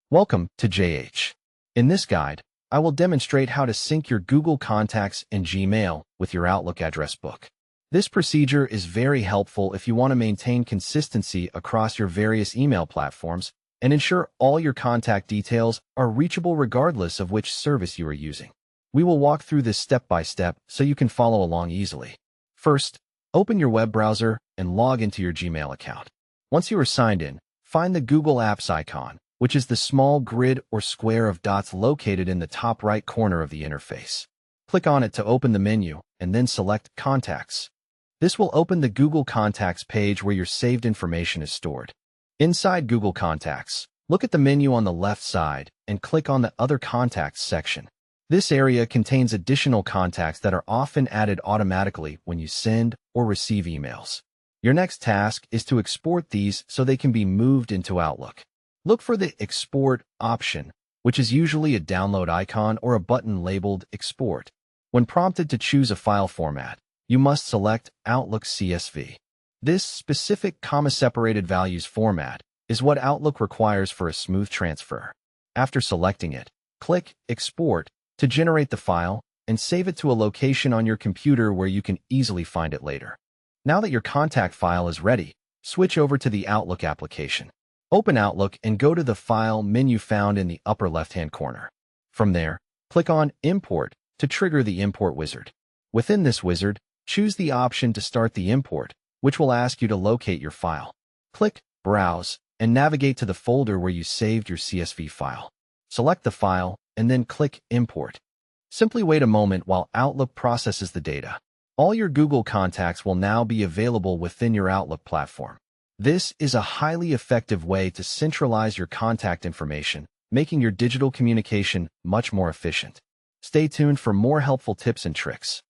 Welcome to JH. In this guide, I will demonstrate how to sync your Google Contacts and Gmail with your Outlook address book. This procedure is very helpful if you want to maintain consistency across your various email platforms and ensure all your contact details are reachable regardless of which service you are using. We will walk through this step by step so you can follow along easily. First, open your web browser and log into your Gmail account. Once you are signed in, find the Google Apps icon, which is the small grid or square of dots located in the top right corner of the interface. Click on it to open the menu, and then select Contacts. This will open the Google Contacts page where your saved information is stored. Inside Google Contacts, look at the menu on the left side and click on the Other Contacts section. This area contains additional contacts that are often added automatically when you send or receive emails. Your next task is to export these so they can be moved into Outlook. Look for the Export option, which is usually a download icon or a button labeled Export. When prompted to choose a file format, you must select Outlook CSV. This specific comma-separated values format is what Outlook requires for a smooth transfer. After selecting it, click Export to generate the file and save it to a location on your computer where you can easily find it later. Now that your contact file is ready, switch over to the Outlook application. Open Outlook and go to the File menu found in the upper left-hand corner. From there, click on Import to trigger the import wizard. Within this wizard, choose the option to start the import, which will ask you to locate your file. Click Browse and navigate to the folder where you saved your CSV file. Select the file and then click Import. Simply wait a moment while Outlook processes the data. All your Google contacts will now be available within your Outlook platform. This is a highly effective way to centralize your contact information, making your digital communication much more efficient. Stay tuned for more helpful tips and tricks.